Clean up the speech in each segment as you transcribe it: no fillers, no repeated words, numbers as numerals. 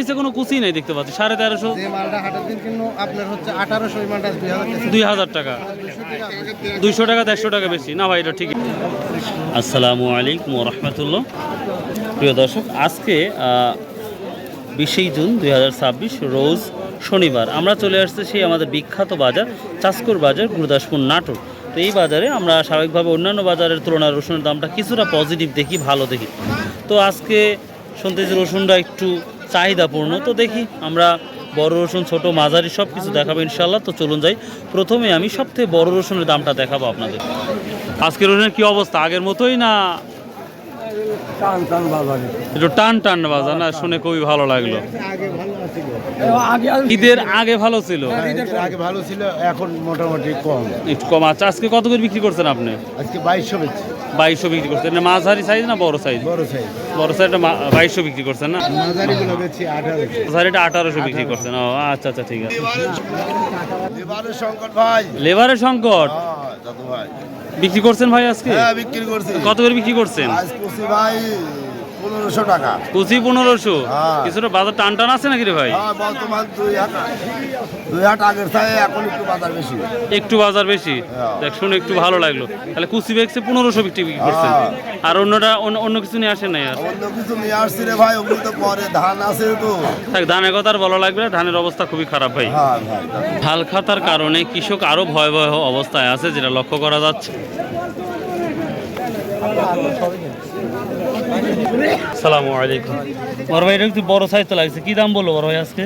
নিচে কোনো কুচি নেই দেখতে পাচ্ছি। 1350 যে মালটা হাটের দিন কিনো আপনার হচ্ছে 1800, ওই মালটা 2000 2000 টাকা, 200 টাকা 150 টাকা বেশি না ভাই, এটা ঠিক। আসসালামু আলাইকুম ওয়া রাহমাতুল্লাহ। প্রিয় দর্শক, আজকে 20 জুন 2026 রোজ শনিবার আমরা চলে আসছি সেই আমাদের বিখ্যাত বাজার চাষকর বাজার, গুরুদাসপুর, নাটোর। তো এই বাজারে আমরা স্বাভাবিকভাবে অন্যান্য বাজারের তুলনায় রসুনের দামটা কিছুটা পজিটিভ দেখি, ভালো দেখি। তো আজকে শুনতেছি রসুনটা একটু চাহিদাপূর্ণ। তো দেখি আমরা বড় রসুন, ছোট, মাঝারি সব কিছু দেখাবো ইনশাল্লাহ। তো চলুন যাই। প্রথমে আমি সবথেকে বড় রসুনের দামটা দেখাবো আপনাদের। আজকে রসুনের কি অবস্থা, আগের মতোই না একটু টান টান বাজার? না, শুনে খুবই ভালো লাগলো। ঈদের আগে ভালো ছিল, আগে ভালো ছিল, এখন মোটামুটি কম, একটু কম। আচ্ছা, আজকে কত করে বিক্রি করছেন আপনি? আজকে 2200 বেচছি। 2200 বিক্রি করছেন। না মাঝারি সাইজ না বড় সাইজ? বড় সাইজ। বড় সাইজটা 2200 বিক্রি করছেন না? মাঝারিগুলো বেচছি 1800। মাঝারিটা 1800 বিক্রি করছেন। ও আচ্ছা আচ্ছা, ঠিক আছে। লেবারের সংকট ভাই। লেবারের সংকট দাদু ভাই বিক্রি করছেন ভাই আজকে? হ্যাঁ, বিক্রি করছি। কত করে বিক্রি করছেন? আজ কুচি ভাই 1500 টাকা। কুচি 1500। হ্যাঁ। কিছুটা বাজার টান টান আছে নাকি রে ভাই? হ্যাঁ, বর্তমান 2 হাট আগের চাই এখন একটু বাজার বেশি। একটু বাজার বেশি। হ্যাঁ। দেখ, শুনে একটু ভালো লাগলো। তাহলে কুচি বেচছে 1500 বিক্রি করছেন। হ্যাঁ। আর অন্যটা অন্য কিছু নিয়ে আসেন নাই? আর অন্য কিছু নিয়ে আসছি রে ভাই, ওগুলো তো পরে ধান আছে তো। দেখ, ধানের কথা আর ভালো লাগবে না, ধানের অবস্থা খুবই খারাপ ভাই। হ্যাঁ ভাই, হালখাতার কারণে কৃষক আরো ভয়াবহ অবস্থায় আছে, যেটা লক্ষ্য করা যাচ্ছে। আসসালামু আলাইকুম। বড় ভাই, এটা একটু বড় সাইজ তো লাগছে, কি দাম বললো বড় ভাই আজকে?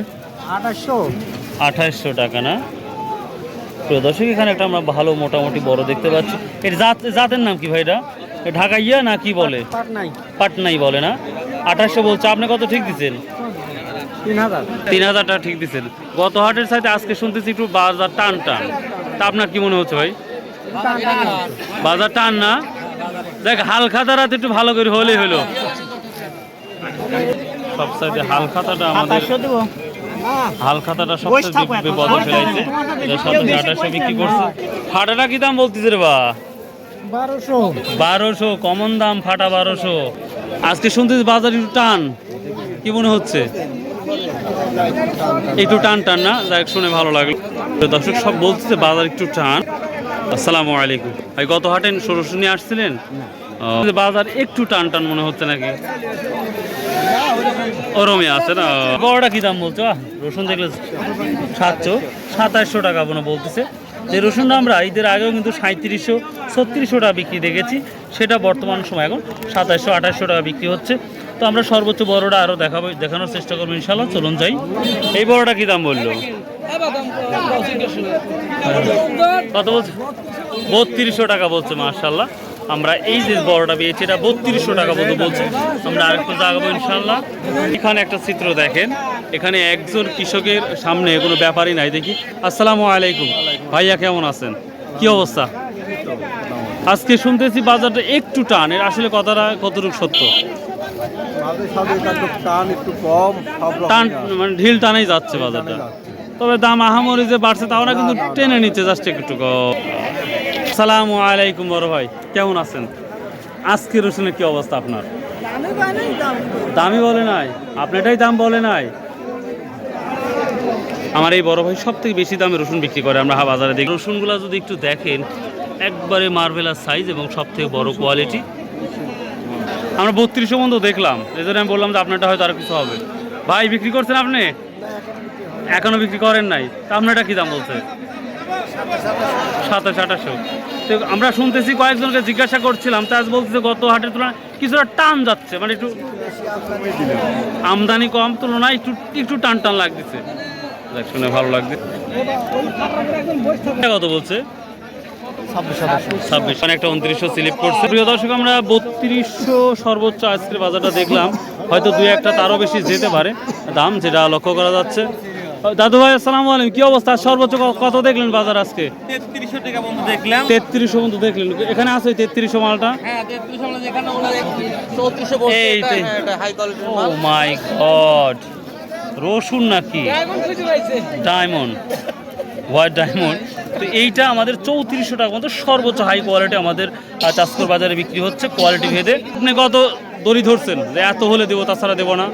2800 টাকা না? প্রিয় দর্শক, এখানে একটা আমরা ভালো মোটামুটি বড় দেখতে পাচ্ছি। এর জাতের নাম কি ভাই? এটা ঢাকাইয়া না কি বলে? পাটনাই বলে না? 2800 বলছে, আপনি কত ঠিক দিচ্ছেন? 3000 টাকা ঠিক দিচ্ছেন। গত হাটের সাথে আজকে শুনতেছি একটু বাজার টান টান। তা আপনার কি মনে হচ্ছে ভাই? বাজার টান না? দেখ, হালখাতারাতে একটু ভালো করে হলেই হলো। সব সাইডে হালখাতাটা আমাদের, হালখাতাটা সবচেয়ে বিপদে ফেলাইছে। 2800 বিক্রি করছে। ফাটাটা কি দাম বলতেছে রে বা? 1200 কমন দাম, ফাটা 1200। আজকে শুনতেছি বাজার একটু টান, কি মনে হচ্ছে? একটু টান টান না? দেখ, শুনে ভালো লাগলো। দর্শক সব বলতেছে বাজার একটু টান। আসসালামু আলাইকুম ভাই, গত হাটে সরষে নিয়ে আসছিলেন? বাজার একটু টান টান মনে হচ্ছে নাকি? ওরমই আছে না? বড়টা কি দাম বলছো? রসুন দেখলে 2700 টাকা মনে বলতেছে। যে রসুনটা আমরা ঈদের আগেও কিন্তু 3700 3600 টাকা বিক্রি দেখেছি, সেটা বর্তমান সময় এখন 2700 2800 টাকা বিক্রি হচ্ছে। তো আমরা সর্বোচ্চ বড়টা আরও দেখানোর চেষ্টা করবো ইনশাল্লাহ। চলুন যাই। এই বড়টা কি দাম বললো? কত বলছে? 3200 টাকা বলছে। মাশাআল্লাহ, আমরা এই যে বড়টা পেয়েছি এটা 3200 টাকা মতো বলছে। আমরা আরেকটু জাগাবো ইনশাল্লাহ। এখানে একটা চিত্র দেখেন, এখানে একজন কৃষকের সামনে কোনো ব্যাপারই নাই। দেখি। আসসালামু আলাইকুম ভাইয়া, কেমন আছেন? কি অবস্থা? আজকে শুনতেছি বাজারটা একটু টান, এর আসলে কথাটা কতটুকু সত্য? টান মানে ঢিল টানেই যাচ্ছে বাজারটা, তবে দাম আহামরি যে বাড়ছে তাও না, কিন্তু টেনে নিচ্ছে জাস্ট একটু। আসসালামু আলাইকুম বড় ভাই, কেমন আছেন? আজকে রসুনের কি অবস্থা আপনার? দামই বলে নাই, আপনারটাই দাম বলে নাই। আমার এই বড় ভাই সব থেকে বেশি দামে রসুন বিক্রি করে আমরা বাজারে দেখি। রসুনগুলো যদি একটু দেখেন, একবারে মার্বেলার সাইজ এবং সব থেকে বড় কোয়ালিটি। আমরা 3200 পর্যন্ত দেখলাম, এই জন্য আমি বললাম যে আপনারটা হয়তো আর কিছু হবে। ভাই, বিক্রি করছেন আপনি? এখনো বিক্রি করেন নাই? তা আপনারটা কি দাম বলছে? 2700-2800। তো আমরা শুনতেছি, কয়েকজনকে জিজ্ঞাসা করছিলাম, তা আজ বলতেছে গত হাটের তুলনায় কিছুটা টান যাচ্ছে, মানে একটু আমদানি কম তুলনায় একটু টান টান লাগতেছে। দেখ, শুনে ভালো লাগছে। কত বলছে? 2600। মানে একটা 2900 স্লিপ করছে। প্রিয় দর্শক, আমরা 3200 সর্বোচ্চ আজকের বাজারটা দেখলাম, হয়তো 2-1টা তারও বেশি যেতে পারে দাম, যেটা লক্ষ্য করা যাচ্ছে। দাদু ভাই, আসসালামু আলাইকুম, কি অবস্থা? সর্বোচ্চ কত দেখলেন বাজার আজকে? 3300 টাকা পর্যন্ত দেখলাম। 3300 পর্যন্ত দেখলেন? এখানে আছে 3300 মালটা? হ্যাঁ, 3300 মানে যেখানে 3400 বলছে, এটা হাই কোয়ালিটির মাল। ও মাই গড, রসুন নাকি? Diamond, white diamond. তো এইটা আমাদের 3400 টাকা মতো সর্বোচ্চ হাই কোয়ালিটি আমাদের চাষকর বাজারে বিক্রি হচ্ছে, কোয়ালিটি ভেদে। আপনি কত দড়ি ধরছেন যে এত হলে দেবো, তাছাড়া দেবো না?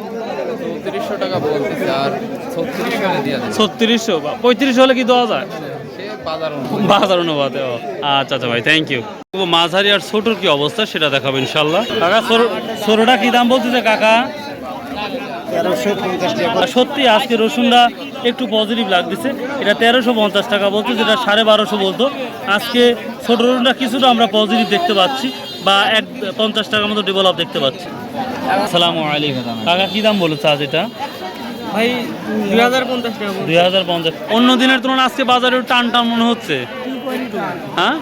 3500 টাকা বলতেছে আর 3600 হলে দিয়া দেবে 3600 বা 3500 হলে কি দেওয়া যায়? সে বাজার বাজার অনুপাতে। ও আচ্ছা আচ্ছা ভাই, থ্যাংক ইউ। মাঝারি আর ছোটোর কি অবস্থা সেটা দেখাবো ইনশাল্লাহ। কাকা ছোটোটা কি দাম বলতেছে কাকা? আর সত্যি আজকে রসুনটা একটু পজিটিভ লাগতেছে। এটা 1350 টাকা বলতো, যেটা 1250 বলতো। আজকে ছোট রসুনটা কিছুটা আমরা পজিটিভ দেখতে পাচ্ছি, বা 50 টাকার মতো ডেভেলপ দেখতে পাচ্ছি। আসসালামু আলাইকুম কাকা, কি দাম বলেছে আজ এটা? ভাই 2050 টাকা 2050। অন্য দিনের তুলনায় আজকে বাজারে টান টান মনে হচ্ছে, হ্যাঁ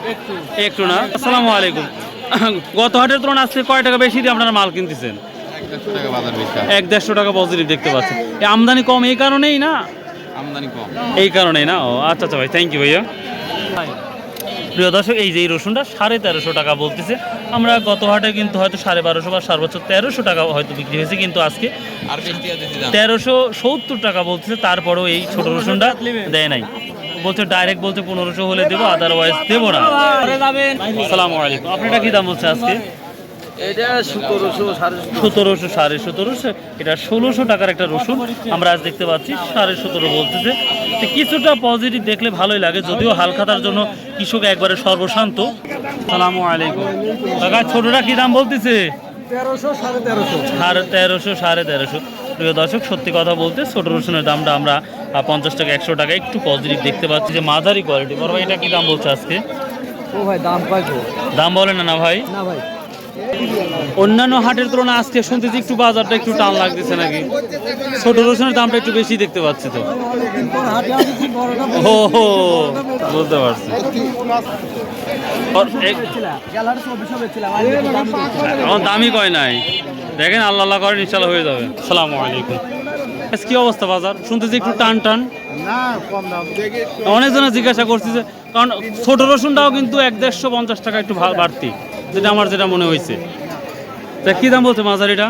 একটু না। আসসালামু আলাইকুম। গত হাটের তুলনায় আজকে কয় টাকা বেশি দিয়ে আপনারা মাল কিনতেছেন? 150 টাকা বাজার বেশি 150 টাকা পজিটিভ দেখতে পাচ্ছি। এই আমদানি কম এই কারণেই না? আমদানি কম এই কারণেই না। ও আচ্ছা আচ্ছা ভাই, থ্যাংক ইউ ভাইয়া। প্রিয় দর্শক, এই যে এই রসুনটা 1350 টাকা বলতেছে। আমরা গত হাটে কিন্তু হয়তো 1250 বা সর্বোচ্চ 1300 টাকা হয়তো বিক্রি হয়েছে, কিন্তু আজকে আর বেশি দিয়া দিতে দাম 1370 টাকা বলতেছে। তারপরেও এই ছোট রসুনটা দেয় নাই, বলছে ডাইরেক্ট বলছে 1500 হলে দেবো, আদারওয়াইজ দেবো না। আসসালামু আলাইকুম। আপনারা কি দাম বলছে আজকে? এটা 1700 1700 এটা 1600 টাকার একটা রসুন আমরা আজ দেখতে পাচ্ছি 1750 বলতেছে। তো কিছুটা পজিটিভ দেখলে ভালোই লাগে, যদিও হালখাতার জন্য কৃষক একবারে সর্বশান্ত। আসসালামু আলাইকুম কাকা, ছোটটা কি দাম বলতেছে? 1300 1350। প্রিয় দর্শক, সত্যি কথা বলতে ছোট রসুনের দামটা আমরা 50 টাকা 100 টাকা একটু পজিটিভ দেখতে পাচ্ছি। যে মাঝারি কোয়ালিটি, বড় ভাই এটা কি দাম বলছে আজকে? ও ভাই দাম কয় তো? দাম বলেন না ভাই। না ভাই, অন্যান্য হাটের তুলনায় আজকে শুনতেছি একটু বাজারটা একটু টান লাগতেছে নাকি? ছোট রসুনের দামটা একটু বেশি দেখতে পাচ্ছি তো। ও হো, বুঝতে পারছি। এখন দামই কয় নাই, দেখেন আল্লাহ আল্লাহ করেন ইনশাল্লাহ হয়ে যাবে। আসসালামু আলাইকুম। কি অবস্থা বাজার? শুনতেছি একটু টান টান। অনেকজনে জিজ্ঞাসা করছি যে, কারণ ছোট রসুনটাও কিন্তু 150 টাকা একটু বাড়তি, যেটা আমার যেটা মনে হয়েছে। তা কি দাম বলছে মাঝারিটা?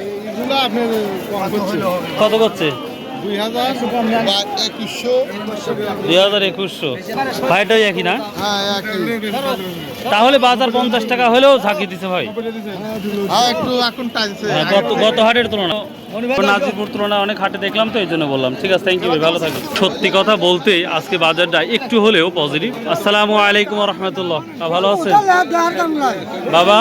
কত করছে? 2021। ভাইটাই একই না? তাহলে বাজার 50 টাকা হলেও ঝাঁকি দিছে ভাই। গত হাটের তুলনা, নাজিরপুর তুলনা অনেক হাটে দেখলাম তো, এই জন্য বললাম। ঠিক আছে, থ্যাংক ইউ ভাই, ভালো থাকুন। সত্যি কথা বলতে আজকে বাজারটা একটু হলেও পজিটিভ। আসসালামু আলাইকুম রহমতুল্লাহ। ভালো আছেন বাবা?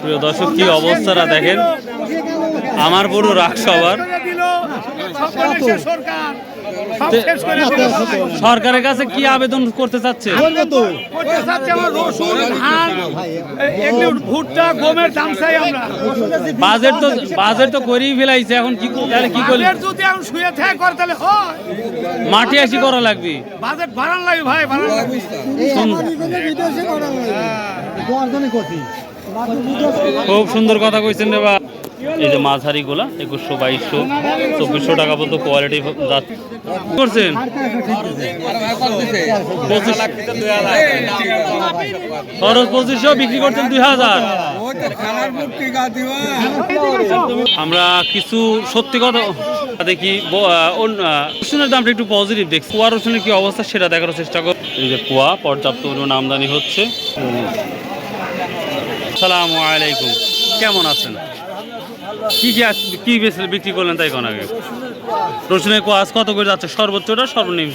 প্রিয় দর্শক, কি অবস্থাটা দেখেন, আমার বড় রাগ সবার। সরকারের কাছে কি আবেদন করতে চাচ্ছে? বাজেট তো করেই ফেলাইছে, এখন কি তাহলে কি করলি? মাঠে আসি করা লাগবে, বাজেট বাড়ান লাগবে ভাই, বাড়ান লাগবে। খুব সুন্দর কথা কইছেন রে বা। এই যে মাঝারি গুলা 2100 2200 2400 টাকা পর্যন্ত কোয়ালিটি করছেন। 2500 বিক্রি করছেন 2000। আমরা কিছু সত্যি কথা দেখি, রসুনের দামটা একটু পজিটিভ দেখছি। কুয়া রসুনের কি অবস্থা সেটা দেখার চেষ্টা করি। এই যে কুয়া পর্যাপ্ত পরিমাণ আমদানি হচ্ছে। আসসালামু আলাইকুম, কেমন আছেন? কি বিক্রি করলেন তাই কোন আগে? রসুনের কোয়াস কত করে যাচ্ছে? সর্বোচ্চটা সর্বনিম্ন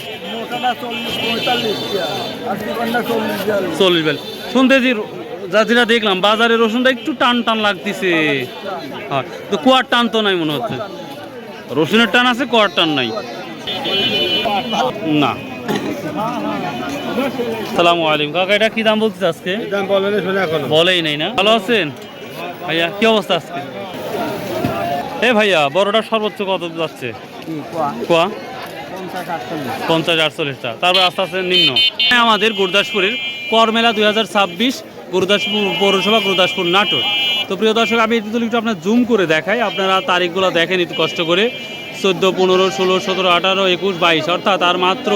40। শুনতেছি যেটা দেখলাম বাজারে রসুনটা একটু টান টান লাগতেছে। তো কুয়ার টান তো নাই মনে হচ্ছে। রসুনের টান আছে, কুয়ার টান নাই না। আসসালামু আলাইকুম কাকা, এটা কি দাম বলতেছে আজকে? বলেই নাই না। ভালো আছেন ভাইয়া? কি অবস্থা আজকে? এ ভাইয়া, বড়টা সর্বোচ্চ কত যাচ্ছে? কোয়া 50-48 টাকা। তারপর আস্তে আস্তে নিম্ন। আমাদের গুরদাসপুরের করমেলা 2026, গুরদাসপুর পৌরসভা, গুরদাসপুর নাটোর। তো প্রিয় দর্শক, আমি একটু আপনার জুম করে দেখাই, আপনারা তারিখগুলো দেখেন একটু কষ্ট করে। 14, 15, 16, 17, 18, 21, 22, অর্থাৎ আর মাত্র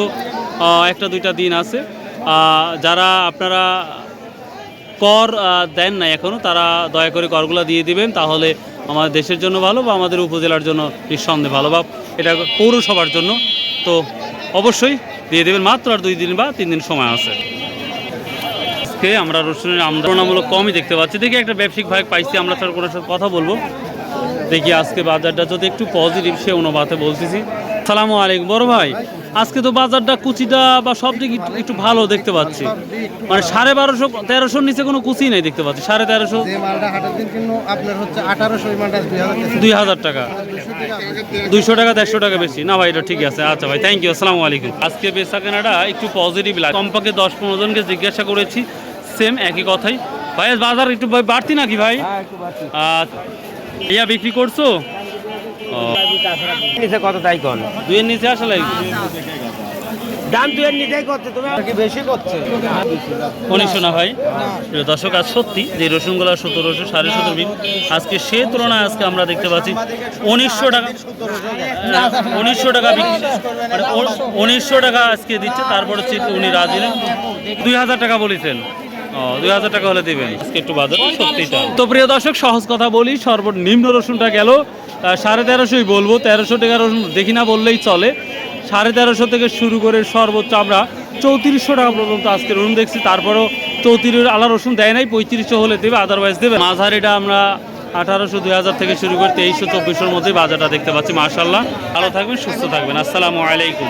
একটা দুইটা দিন আছে। যারা আপনারা কর দেন না এখনও, তারা দয়া করে করগুলো দিয়ে দিবেন, তাহলে আমাদের দেশের জন্য ভালো, বা আমাদের উপজেলার জন্য নিঃসন্দেহে ভালো, বা এটা পৌরসভার জন্য। তো অবশ্যই দিয়ে দেবেন, মাত্র আর 2 দিন বা 3 দিন সময় আছে। আজকে আমরা রসুনের তুলনামূলক কমই দেখতে পাচ্ছি। দেখি একটা ব্যবসায়িক ভাই পাইছি, আমরা তার কোনো সাথে কথা বলবো। দেখি আজকে বাজারটা যদি একটু পজিটিভ সে অনুপাতে বলতেছি। আসসালামু আলাইকুম বড় ভাই, আজকে তো বাজারটা কুচিটা বা সব দিক একটু ভালো দেখতে পাচ্ছি, মানে 1250 1300 নিচে কোনো কুচি নাই দেখতে পাচ্ছি। 1350 যে মালটা হাটের দিন কিন্তু আপনার হচ্ছে 1800, ওই মালটা 2000 টাকা, 200 টাকা 150 টাকা বেশি না ভাই, এটা ঠিক আছে। আচ্ছা ভাই, থ্যাংক ইউ, আসসালামু আলাইকুম। আজকে বেচা কেনাটা একটু পজিটিভ লাগে, কমপক্ষে 10-15 জনকে জিজ্ঞাসা করেছি, সেম একই কথাই। ভাই বাজার একটু বাড়তি নাকি ভাই? ইয়া বিক্রি করছো? কত তাই কন? দুইয়ের নিচে আসলে দাম দুয়ের নিতেই করছে, তুমি কি বেশি করছে? 1900 না ভাই? প্রিয় দর্শক, আজ সত্যি যে রসুনগুলো 1700 1750 বিল, আজকে সে তুলনায় আজকে আমরা দেখতে পাচ্ছি 1900 টাকা, 1900 টাকা বিক্রি, মানে 1900 টাকা আজকে দিচ্ছে। তারপর হচ্ছে উনি রাজি নেন, 2000 টাকা বলেছেন। 2000 টাকা হলে দেবেন আজকে একটু বাজার সত্যিটা। তো প্রিয় দর্শক, সহজ কথা বলি, সর্বনিম্ন রসুনটা গেল 1350 বলবো, 1300 টাকা রসুন দেখি না বললেই চলে। 1350 থেকে শুরু করে সর্বোচ্চ আমরা 3400 টাকা পর্যন্ত আজকে রসুন দেখছি। তারপরেও 34 আলা রসুন দেয় নাই, 3500 হলে দেবে, আদারওয়াইজ দেবে। মাঝারিটা আমরা 1800 2000 থেকে শুরু করে 2300 2400-র মধ্যে বাজারটা দেখতে পাচ্ছি। মাশাআল্লাহ, ভালো থাকবেন, সুস্থ থাকবেন, আসসালামু আলাইকুম।